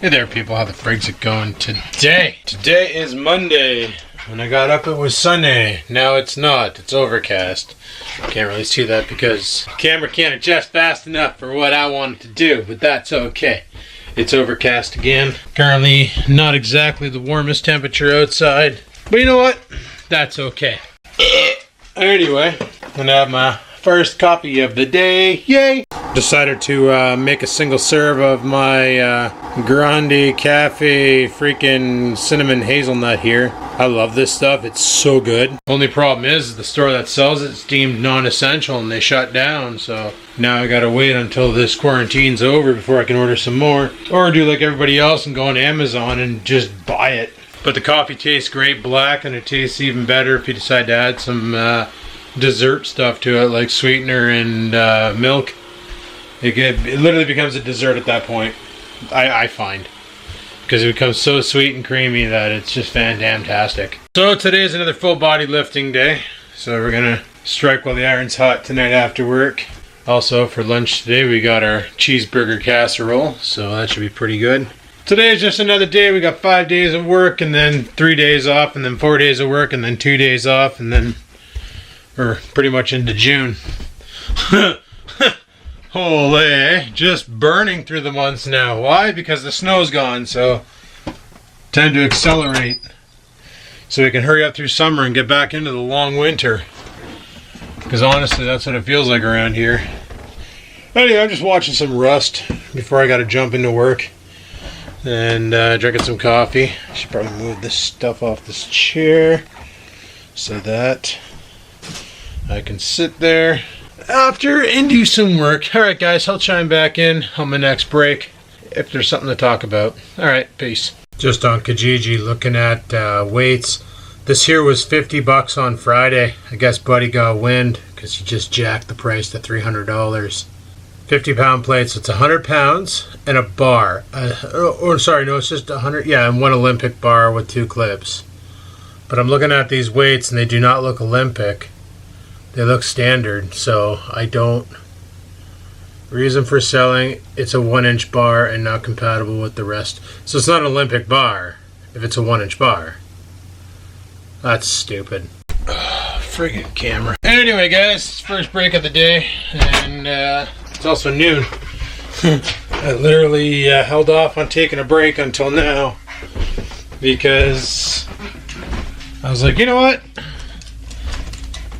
Hey there people, how the frig's it going today? Today is Monday. When I got up it was sunny. Now it's not, it's overcast. Can't really see that because the camera can't adjust fast enough for what I want it to do, but that's okay. It's overcast again. Currently not exactly the warmest temperature outside, but you know what? That's okay. Anyway, I'm gonna have my first coffee of the day. Yay! Decided to make a single serve of my Grande Cafe freaking cinnamon hazelnut here. I love this stuff. It's so good. Only problem is the store that sells it's deemed non-essential and they shut down. So now I gotta wait until this quarantine's over before I can order some more. Or do like everybody else and go on Amazon and just buy it. But the coffee tastes great black, and it tastes even better if you decide to add some dessert stuff to it, like sweetener and milk. It literally becomes a dessert at that point, I find. Because it becomes so sweet and creamy that it's just fan-damn-tastic. So today is another full body lifting day. So we're going to strike while the iron's hot tonight after work. Also for lunch today we got our cheeseburger casserole, so that should be pretty good. Today is just another day. We got 5 days of work and then 3 days off and then 4 days of work and then 2 days off and then we're pretty much into June. Holy, just burning through the months now. Why? Because the snow's gone, so time to accelerate so we can hurry up through summer and get back into the long winter. Because honestly, that's what it feels like around here. Anyway, I'm just watching some Rust before I gotta jump into work. And drinking some coffee. I should probably move this stuff off this chair so that I can sit there after and do some work. Alright guys, I'll chime back in on my next break if there's something to talk about. Alright, peace. Just on Kijiji looking at weights. This here was $50 on Friday. I guess Buddy got wind because he just jacked the price to $300. 50-pound plates, it's 100 pounds and a bar. Sorry, no, it's just 100, yeah, and one Olympic bar with 2 clips. But I'm looking at these weights and they do not look Olympic. They look standard, so I don't. Reason for selling, it's a 1-inch bar and not compatible with the rest. So it's not an Olympic bar if it's a 1-inch bar. That's stupid. Friggin' camera. Anyway guys, it's first break of the day and it's also noon. I literally held off on taking a break until now because I was like, you know what?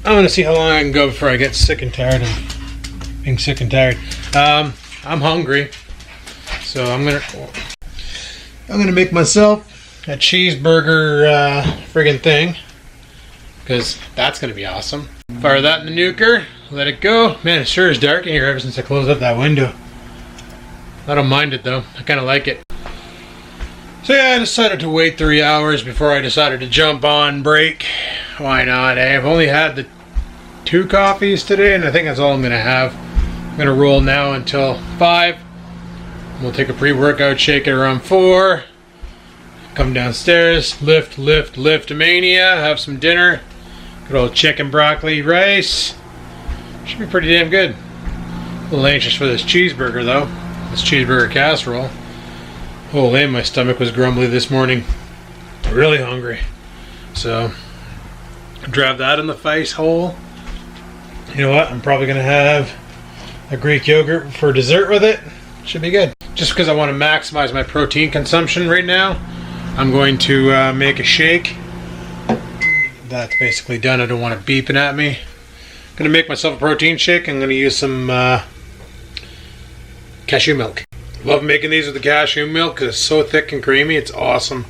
I'm gonna see how long I can go before I get sick and tired of being sick and tired. I'm hungry, so I'm gonna make myself a cheeseburger friggin' thing because that's gonna be awesome. Fire that in the nuker, let it go. Man, it sure is dark in here ever since I closed up that window. I don't mind it though. I kind of like it. So yeah, I decided to wait 3 hours before I decided to jump on break. Why not? I've only had the 2 coffees today, and I think that's all I'm going to have. I'm going to roll now until 5. We'll take a pre-workout shake at around 4. Come downstairs, lift mania, have some dinner. Good old chicken, broccoli, rice. Should be pretty damn good. A little anxious for this cheeseburger though. This cheeseburger casserole. Holy, my stomach was grumbly this morning. Really hungry. So, drive that in the face hole. You know what? I'm probably going to have a Greek yogurt for dessert with it. Should be good. Just because I want to maximize my protein consumption right now, I'm going to make a shake. That's basically done. I don't want it beeping at me. I'm going to make myself a protein shake. I'm going to use some cashew milk. Love making these with the cashew milk because it's so thick and creamy. It's awesome.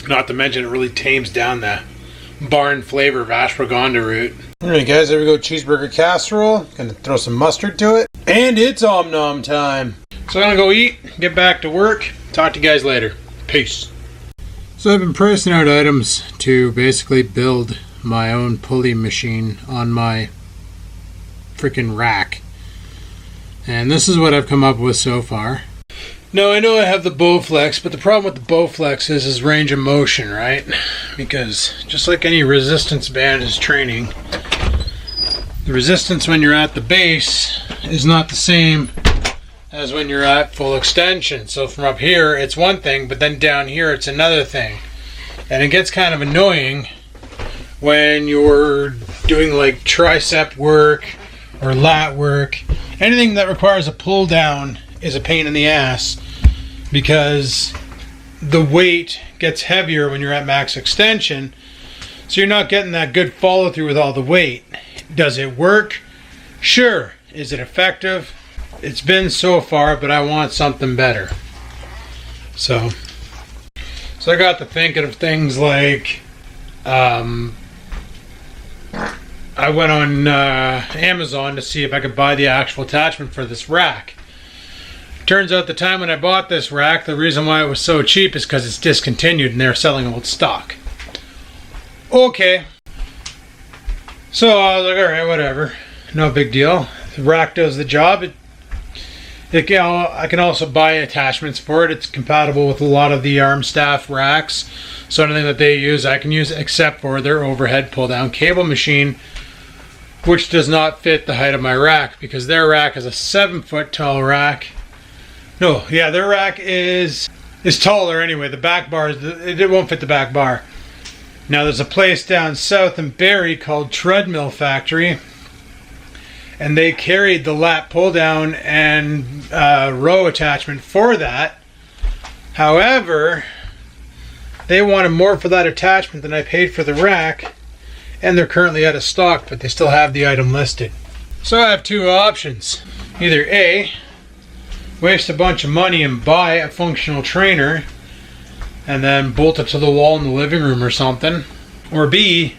Not to mention it really tames down the barn flavor of ashwagandha root. Alright guys, there we go. Cheeseburger casserole. Gonna throw some mustard to it. And it's om nom time. So I'm gonna go eat, get back to work. Talk to you guys later. Peace. So I've been pricing out items to basically build my own pulley machine on my freaking rack. And this is what I've come up with so far. Now I know I have the Bowflex, but the problem with the Bowflex is range of motion, right? Because just like any resistance band is training, the resistance when you're at the base is not the same as when you're at full extension. So from up here it's one thing, but then down here it's another thing. And it gets kind of annoying when you're doing like tricep work or lat work. Anything that requires a pull down is a pain in the ass because the weight gets heavier when you're at max extension, so you're not getting that good follow through with all the weight. Does it work? Sure. Is it effective? It's been so far, but I want something better. So I got to thinking of things like I went on Amazon to see if I could buy the actual attachment for this rack. Turns out the time when I bought this rack, the reason why it was so cheap is because it's discontinued and they're selling old stock. Okay. So I was like, alright, whatever. No big deal. The rack does the job. I can also buy attachments for it. It's compatible with a lot of the arm staff racks. So anything that they use, I can use except for their overhead pull-down cable machine, which does not fit the height of my rack because their rack is a 7-foot tall rack. No, yeah, their rack is taller anyway. The back bar, it won't fit the back bar. Now there's a place down south in Barrie called Treadmill Factory, and they carried the lat pull down and row attachment for that. However, they wanted more for that attachment than I paid for the rack, and they're currently out of stock, but they still have the item listed. So I have two options. Either A, waste a bunch of money and buy a functional trainer and then bolt it to the wall in the living room or something, or B,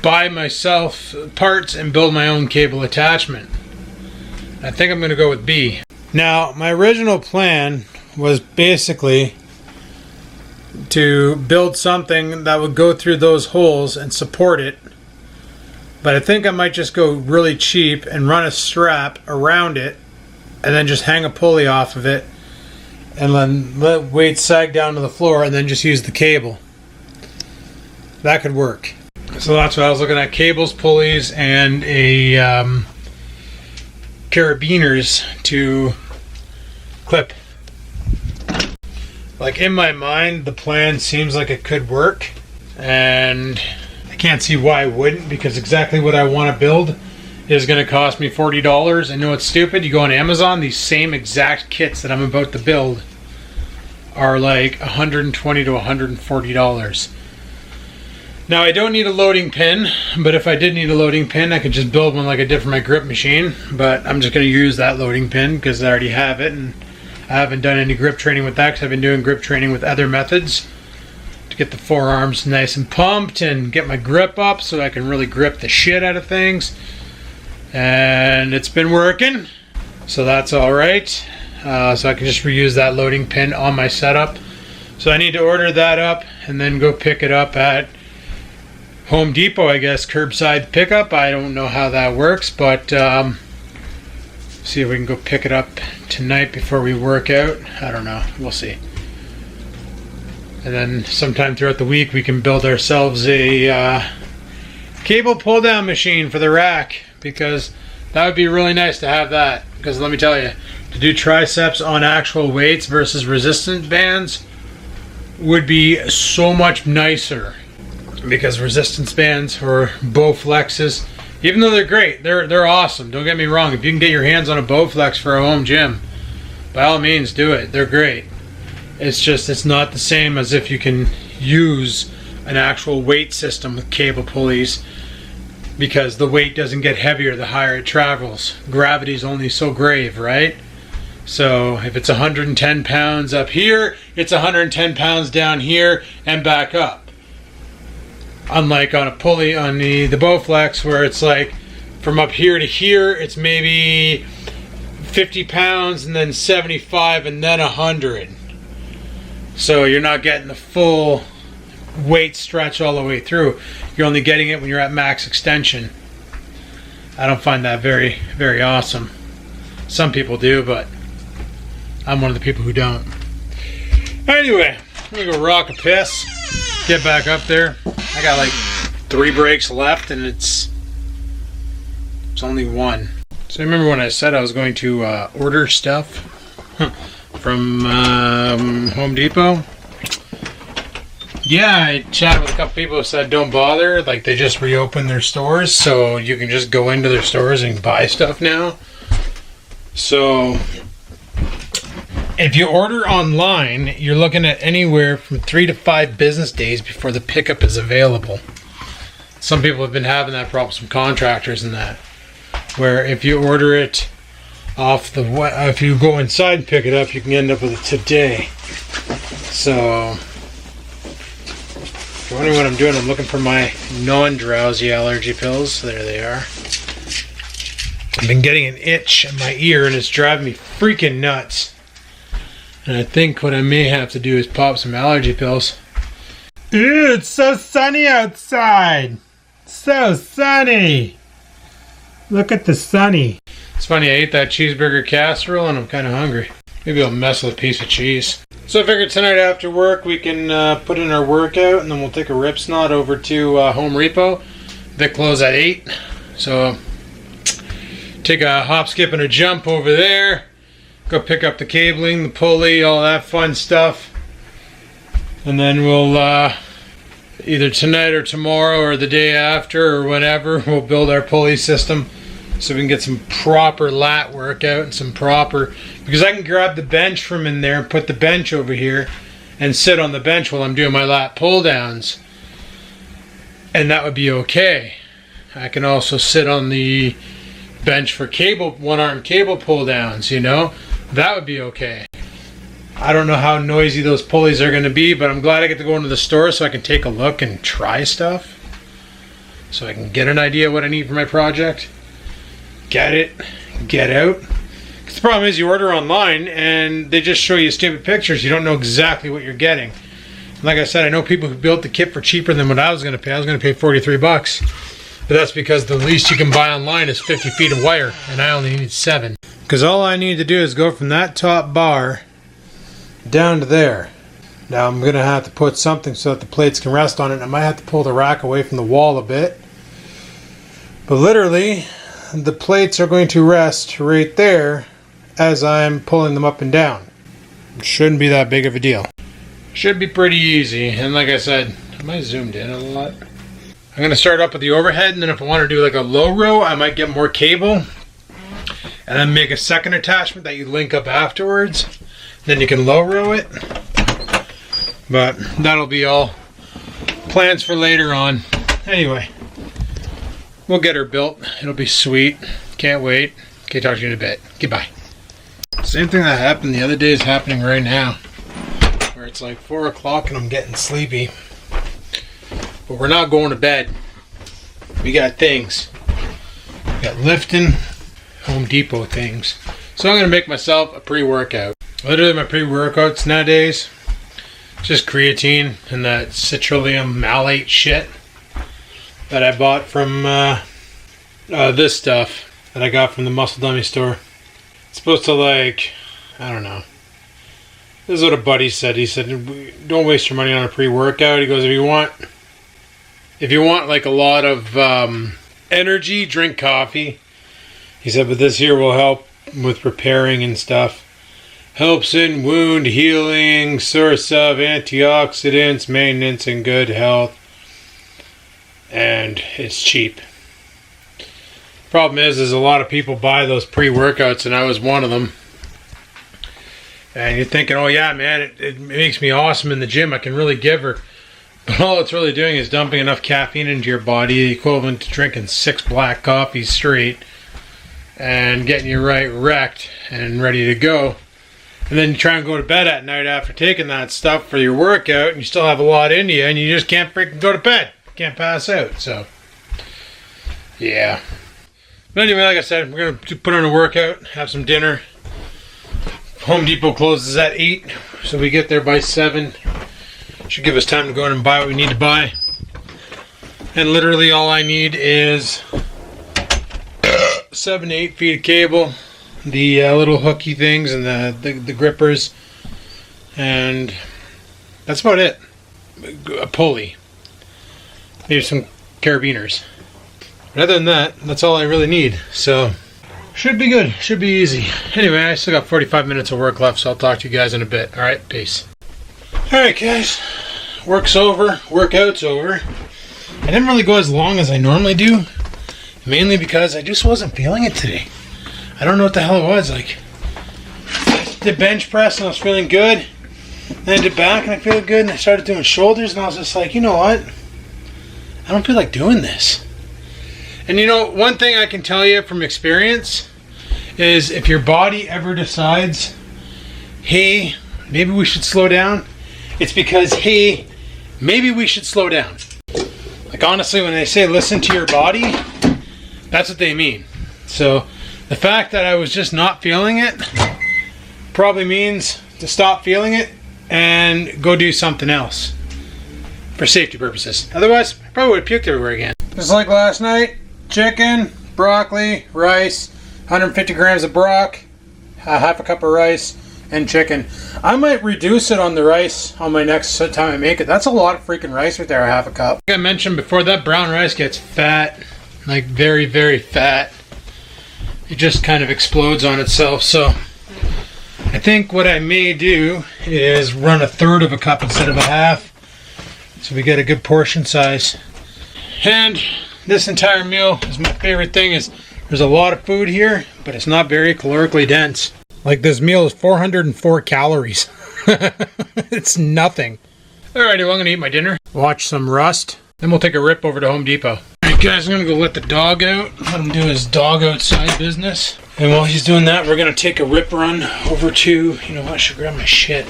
buy myself parts and build my own cable attachment. I think I'm going to go with B. Now, my original plan was basically to build something that would go through those holes and support it, but I think I might just go really cheap and run a strap around it and then just hang a pulley off of it and then let weight sag down to the floor and then just use the cable. That could work. So that's what I was looking at: cables, pulleys, and a carabiners to clip. Like, in my mind, the plan seems like it could work, and I can't see why it wouldn't, because exactly what I want to build is going to cost me $40. I know it's stupid. You go on Amazon, these same exact kits that I'm about to build are like $120 to $140. Now, I don't need a loading pin, but if I did need a loading pin, I could just build one like I did for my grip machine. But I'm just going to use that loading pin because I already have it, and I haven't done any grip training with that because I've been doing grip training with other methods to get the forearms nice and pumped and get my grip up so I can really grip the shit out of things. And it's been working, so that's all right. So I can just reuse that loading pin on my setup. So I need to order that up and then go pick it up at Home Depot, I guess, curbside pickup. I don't know how that works, but see if we can go pick it up tonight before we work out. I don't know. We'll see. And then sometime throughout the week we can build ourselves a cable pull down machine for the rack, because that would be really nice to have that. Because let me tell you, to do triceps on actual weights versus resistance bands would be so much nicer. Because resistance bands or Bowflexes, even though they're great, they're awesome. Don't get me wrong. If you can get your hands on a Bowflex for a home gym, by all means do it. They're great. It's just, it's not the same as if you can use an actual weight system with cable pulleys, because the weight doesn't get heavier the higher it travels. Gravity's only so grave, right? So if it's 110 pounds up here, it's 110 pounds down here and back up. Unlike on a pulley on the Bowflex, where it's like from up here to here, it's maybe 50 pounds and then 75 and then 100. So you're not getting the full weight stretch all the way through. You're only getting it when you're at max extension. I don't find that very, very awesome. Some people do, but I'm one of the people who don't. Anyway, I'm gonna go rock a piss, get back up there. I got like 3 breaks left, and it's only 1. So I remember when I said I was going to order stuff from Home Depot. Yeah, I chatted with a couple people who said don't bother, like they just reopened their stores, so you can just go into their stores and buy stuff now. So if you order online, you're looking at anywhere from 3 to 5 business days before the pickup is available. Some people have been having that problem, some contractors and that, where if you order it off the if you go inside and pick it up, you can end up with it today. So if you're wondering what I'm doing, I'm looking for my non-drowsy allergy pills. There they are. I've been getting an itch in my ear and it's driving me freaking nuts. And I think what I may have to do is pop some allergy pills. Ew, it's so sunny outside. So sunny. Look at the sunny. It's funny, I ate that cheeseburger casserole and I'm kind of hungry. Maybe I'll mess with a piece of cheese. So I figured tonight after work we can put in our workout and then we'll take a rip snot over to Home Repo. They close at 8. So take a hop, skip, and a jump over there. Go pick up the cabling, the pulley, all that fun stuff. And then we'll either tonight or tomorrow or the day after or whenever, we'll build our pulley system so we can get some proper lat workout and some proper, because I can grab the bench from in there and put the bench over here and sit on the bench while I'm doing my lat pull downs, and that would be okay. I can also sit on the bench for cable, one arm cable pull downs, you know, that would be okay. I don't know how noisy those pulleys are going to be, but I'm glad I get to go into the store so I can take a look and try stuff, so I can get an idea what I need for my project. Get it, get out. Because the problem is you order online and they just show you stupid pictures. You don't know exactly what you're getting. Like I said, I know people who built the kit for cheaper than what I was going to pay. I was going to pay 43 bucks. But that's because the least you can buy online is 50 feet of wire, and I only need 7. Because all I need to do is go from that top bar down to there. Now I'm going to have to put something so that the plates can rest on it. I might have to pull the rack away from the wall a bit. But literally, the plates are going to rest right there as I'm pulling them up and down. It shouldn't be that big of a deal. Should be pretty easy. And like I said, am I zoomed in a lot? I'm going to start up with the overhead, and then if I want to do like a low row, I might get more cable and then make a second attachment that you link up afterwards. Then you can low row it. But that'll be all plans for later on. Anyway, we'll get her built. It'll be sweet. Can't wait. Okay, talk to you in a bit. Goodbye. Same thing that happened the other day is happening right now, where it's like 4 o'clock and I'm getting sleepy. But we're not going to bed. We got things. We got lifting, Home Depot things. So I'm going to make myself a pre-workout. Literally my pre-workouts nowadays, just creatine and that citrullium malate shit that I bought from this stuff that I got from the Muscle Dummy store. It's supposed to, like, I don't know. This is what a buddy said. He said, don't waste your money on a pre-workout. He goes, if you want like a lot of energy, drink coffee. He said, but this here will help with repairing and stuff. Helps in wound healing, source of antioxidants, maintenance, and good health. And it's cheap. Problem is a lot of people buy those pre-workouts, and I was one of them. And you're thinking, oh yeah, man, it makes me awesome in the gym. I can really give her. But all it's really doing is dumping enough caffeine into your body, equivalent to drinking 6 black coffees straight, and getting you right wrecked and ready to go. And then you try and go to bed at night after taking that stuff for your workout, and you still have a lot in you, and you just can't freaking go to bed. Can't pass out, so yeah. But anyway, like I said, we're going to put on a workout, have some dinner. Home Depot closes at 8, so we get there by 7. Should give us time to go in and buy what we need to buy. And literally all I need is 7 to 8 feet of cable, the little hooky things and the grippers, and that's about it. A pulley, maybe some carabiners. But other than that, that's all I really need. So should be good. Should be easy. Anyway, I still got 45 minutes of work left, so I'll talk to you guys in a bit. Alright, peace. Alright guys, work's over, workout's over. I didn't really go as long as I normally do, mainly because I just wasn't feeling it today. I don't know what the hell it was. Like, I did bench press and I was feeling good. Then I did back and I feel good, and I started doing shoulders and I was just like, you know what? I don't feel like doing this. And you know, one thing I can tell you from experience is if your body ever decides, hey, maybe we should slow down, it's because, hey, maybe we should slow down. Like, honestly, when they say listen to your body, that's what they mean. So the fact that I was just not feeling it probably means to stop feeling it and go do something else for safety purposes. Otherwise, I probably would have puked everywhere again. Just like last night, chicken, broccoli, rice, 150 grams of brock, half a cup of rice, and chicken. I might reduce it on the rice on my next time I make it. That's a lot of freaking rice right there, a half a cup. Like I mentioned before, that brown rice gets fat, like very, very fat. It just kind of explodes on itself. So I think what I may do is run a third of a cup instead of a half, so we get a good portion size. And this entire meal is my favorite thing. Is there's a lot of food here, but it's not very calorically dense. Like, this meal is 404 calories. It's nothing. Alrighty, well, I'm gonna eat my dinner, watch some Rust, then we'll take a rip over to Home Depot. Alright guys, I'm gonna go let the dog out, let him do his dog outside business. And while he's doing that, we're gonna take a rip run over to, you know what, I should grab my shit.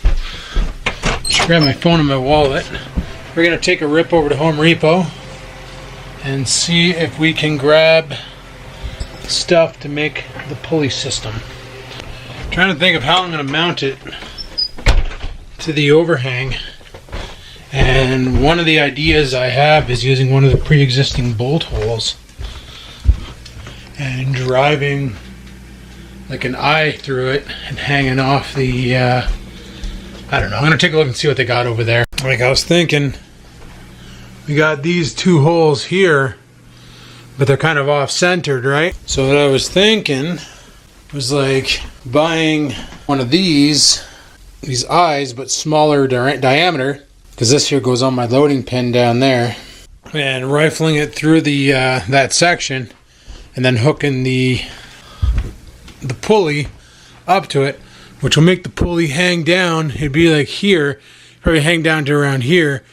I should grab my phone and my wallet. We're gonna take a rip over to Home Depot and see if we can grab stuff to make the pulley system. Trying to think of how I'm going to mount it to the overhang, and one of the ideas I have is using one of the pre-existing bolt holes and driving like an eye through it and hanging off the I don't know, I'm going to take a look and see what they got over there. Like I was thinking, we got these two holes here, but they're kind of off-centered, right? So what I was thinking was like buying one of these eyes, but smaller diameter, because this here goes on my loading pin down there, and rifling it through the that section, and then hooking the pulley up to it, which will make the pulley hang down. It'd be like here, probably hang down to around here.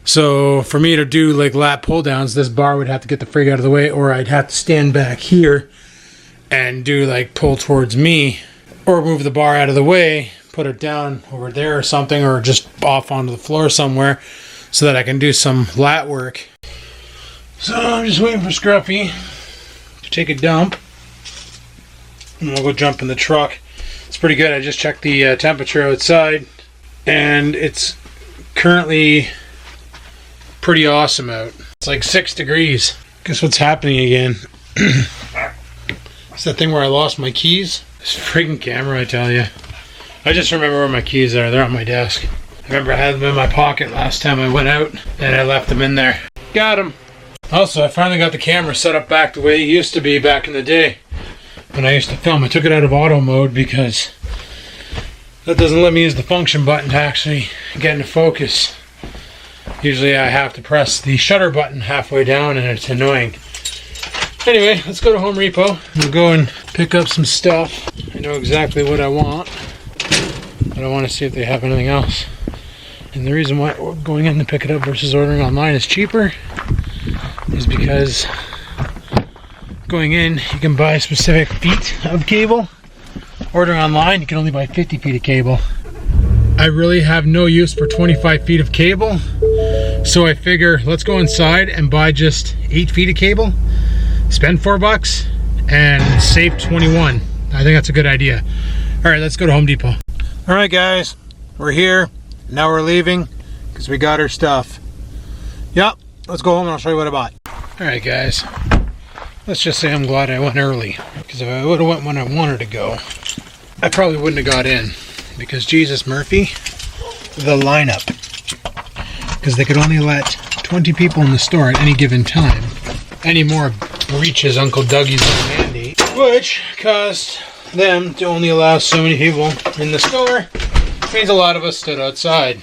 So for me to do like lat pull downs, this bar would have to get the frig out of the way, or I'd have to stand back here and do like pull towards me, or move the bar out of the way, put it down over there or something, or just off onto the floor somewhere so that I can do some lat work. So I'm just waiting for Scruffy to take a dump, and we'll go jump in the truck. It's pretty good. I just checked the temperature outside, and it's currently pretty awesome out. It's like 6 degrees. Guess what's happening again? It's that thing where I lost my keys. This freaking camera, I tell you. I just remember where my keys are. They're on my desk. I remember I had them in my pocket last time I went out, and I left them in there. Got them. Also, I finally got the camera set up back the way it used to be back in the day when I used to film. I took it out of auto mode because that doesn't let me use the function button to actually get into focus. Usually I have to press the shutter button halfway down, and it's annoying. Anyway, let's go to Home Depot. We'll go and pick up some stuff. I know exactly what I want, but I want to see if they have anything else. And the reason why going in to pick it up versus ordering online is cheaper is because going in, you can buy specific feet of cable. Ordering online, you can only buy 50 feet of cable. I really have no use for 25 feet of cable, so I figure let's go inside and buy just 8 feet of cable, spend $4 and save 21. I think that's a good idea. All right, let's go to Home Depot. All right guys, we're here. Now we're leaving because we got our stuff. Yep, let's go home and I'll show you what I bought. All right guys, let's just say I'm glad I went early, because if I would have went when I wanted to go, I probably wouldn't have got in, because Jesus Murphy, the lineup, because they could only let 20 people in the store at any given time. Any more breaches Uncle Dougie's mandate. which caused them to only allow so many people in the store. Which means a lot of us stood outside,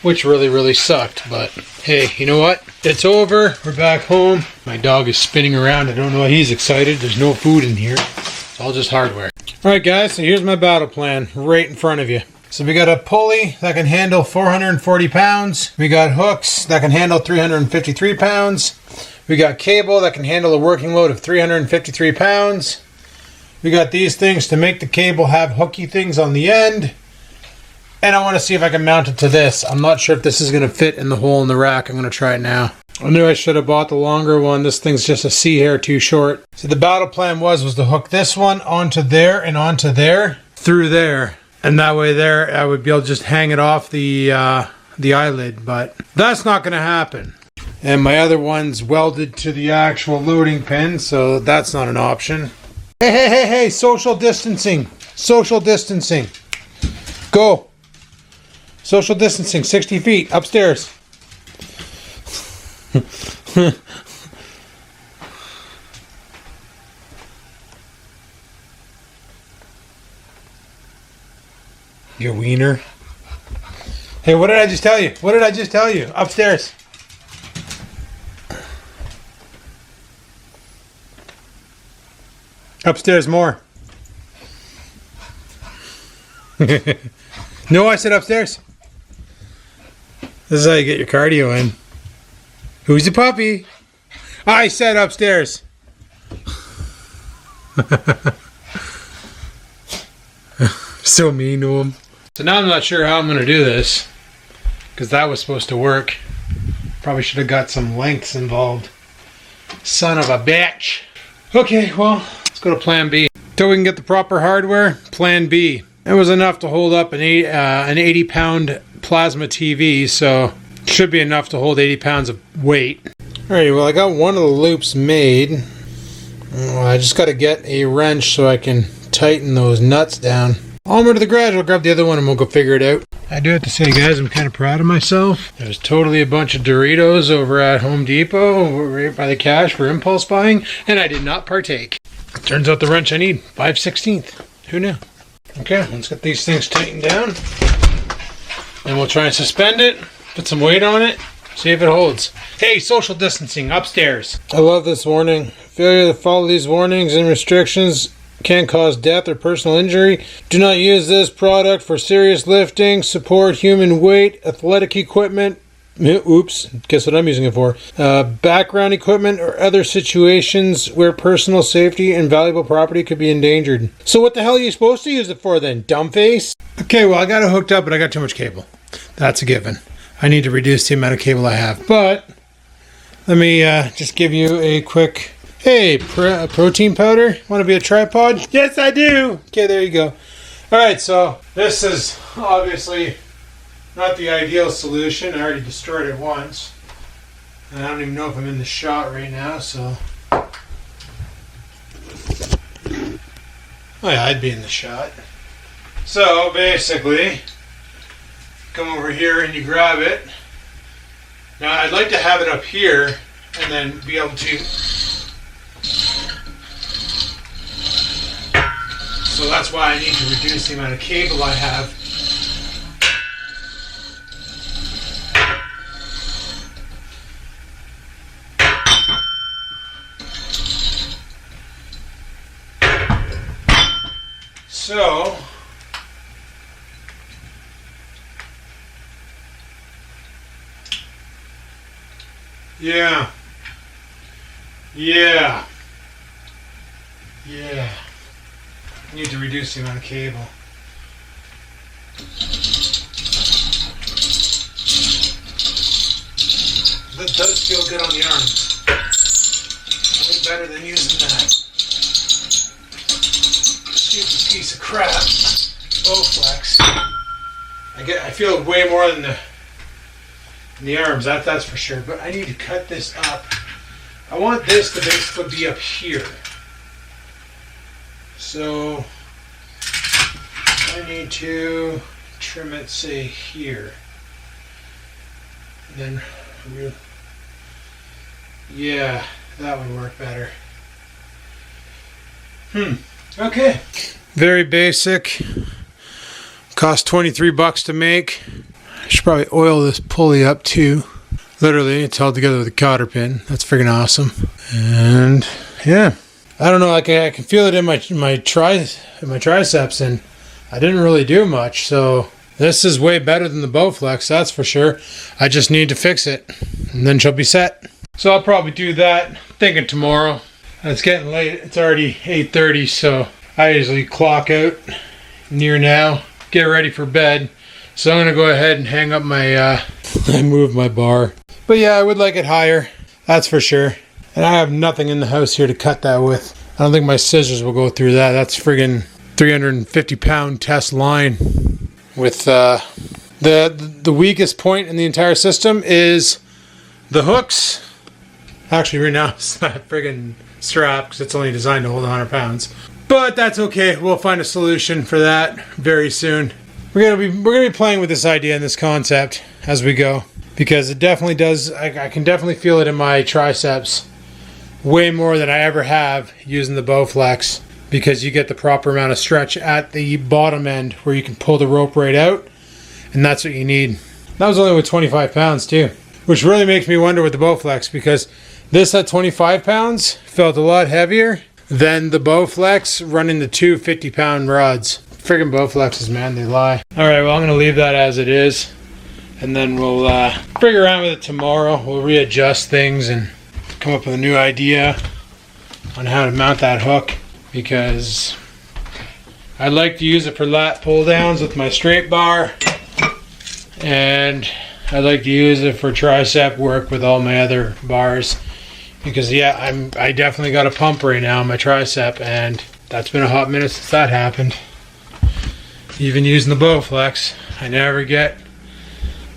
which really sucked. But hey, you know what? It's over. We're back home. My dog is spinning around. I don't know why he's excited. There's no food in here. It's all just hardware. Alright guys, so here's my battle plan right in front of you. So we got a pulley that can handle 440 pounds. We got hooks that can handle 353 pounds. We got cable that can handle a working load of 353 pounds. We got these things to make the cable have hooky things on the end. And I want to see if I can mount it to this. I'm not sure if this is going to fit in the hole in the rack. I'm going to try it now. I knew I should have bought the longer one. This thing's just a C hair too short. So the battle plan was to hook this one onto there and onto there, through there. And that way there, I would be able to just hang it off the eyelid. But that's not going to happen. And my other one's welded to the actual loading pin, so that's not an option. Hey, social distancing. Social distancing. Go. Social distancing, 60 feet, upstairs. Your wiener. Hey, what did I just tell you? What did I just tell you? Upstairs. Upstairs more. No, I said upstairs. This is how you get your cardio in. Who's the puppy? I said upstairs. So mean to him. So now I'm not sure how I'm going to do this, because that was supposed to work. Probably should have got some lengths involved. Son of a bitch. Okay, well, let's go to plan B. Until we can get the proper hardware, plan B. It was enough to hold up an 80-pound plasma TV, so it should be enough to hold 80 pounds of weight. Alright, well, I got one of the loops made. I just got to get a wrench so I can tighten those nuts down. I'll over to the garage, I'll grab the other one and we'll go figure it out. I do have to say, guys, I'm kind of proud of myself. There's totally a bunch of Doritos over at Home Depot, right by the cash for impulse buying, and I did not partake. Turns out the wrench I need, 5/16. Who knew? Okay, let's get these things tightened down. And we'll try and suspend it, put some weight on it, see if it holds. Hey, social distancing, upstairs. I love this warning. Failure to follow these warnings and restrictions can cause death or personal injury. Do not use this product for serious lifting, support human weight, athletic equipment. Oops, guess what I'm using it for? Background equipment or other situations where personal safety and valuable property could be endangered. So what the hell are you supposed to use it for then, dumbface? Okay, well, I got it hooked up, but I got too much cable. That's a given. I need to reduce the amount of cable I have. But let me just give you a quick... Hey, protein powder? Want to be a tripod? Yes, I do! Okay, there you go. Alright, so this is obviously not the ideal solution. I already destroyed it once. And I don't even know if I'm in the shot right now, so... Oh yeah, I'd be in the shot. So, basically, come over here and you grab it. Now, I'd like to have it up here and then be able to... So that's why I need to reduce the amount of cable I have. So, yeah. I need to reduce the amount of cable. That does feel good on the arms. Way better than using that stupid piece of crap. Bowflex. I feel it way more than the arms. That's for sure. But I need to cut this up. I want this to basically be up here. So I need to trim it, say, here. And then, yeah, that would work better. Okay. Very basic. Cost 23 bucks to make. I should probably oil this pulley up too. Literally, it's held together with a cotter pin. That's freaking awesome. And yeah, I don't know. Like I can feel it in my triceps, and I didn't really do much. So this is way better than the Bowflex, that's for sure. I just need to fix it, and then she'll be set. So I'll probably do that. Thinking tomorrow. It's getting late. It's already 8:30, so I usually clock out near now, get ready for bed. So I'm gonna go ahead and hang up my I moved my bar. But yeah, I would like it higher, that's for sure. And I have nothing in the house here to cut that with. I don't think my scissors will go through that. That's friggin' 350 pound test line. With the weakest point in the entire system is the hooks. Actually right now it's not friggin' strap because it's only designed to hold 100 pounds. But that's okay. We'll find a solution for that very soon. We're gonna be playing with this idea and this concept as we go, because it definitely does. I can definitely feel it in my triceps way more than I ever have using the Bowflex, because you get the proper amount of stretch at the bottom end where you can pull the rope right out, and that's what you need. That was only with 25 pounds too, which really makes me wonder with the Bowflex, because this at 25 pounds felt a lot heavier than the Bowflex running the two 50-pound rods. Friggin' Bowflexes, man, they lie. Alright, well, I'm going to leave that as it is. And then we'll figure around with it tomorrow. We'll readjust things and come up with a new idea on how to mount that hook. Because I'd like to use it for lat pull downs with my straight bar. And I'd like to use it for tricep work with all my other bars. Because yeah, I definitely got a pump right now on my tricep, and that's been a hot minute since that happened. Even using the Bowflex, I never get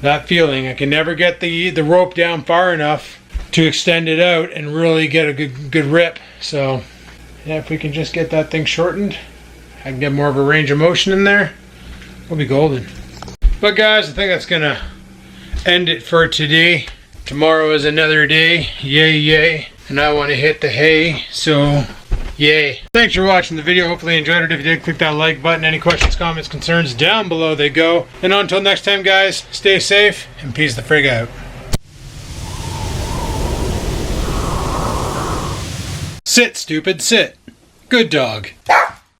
that feeling. I can never get the rope down far enough to extend it out and really get a good rip. So yeah, if we can just get that thing shortened, I can get more of a range of motion in there, we'll be golden. But guys, I think that's gonna end it for today. Tomorrow is another day, yay, and I want to hit the hay, so yay. Thanks for watching the video. Hopefully you enjoyed it. If you did, click that like button. Any questions, comments, concerns, down below they go. And until next time, guys, stay safe and peace the frig out. Sit, stupid, sit. Good dog.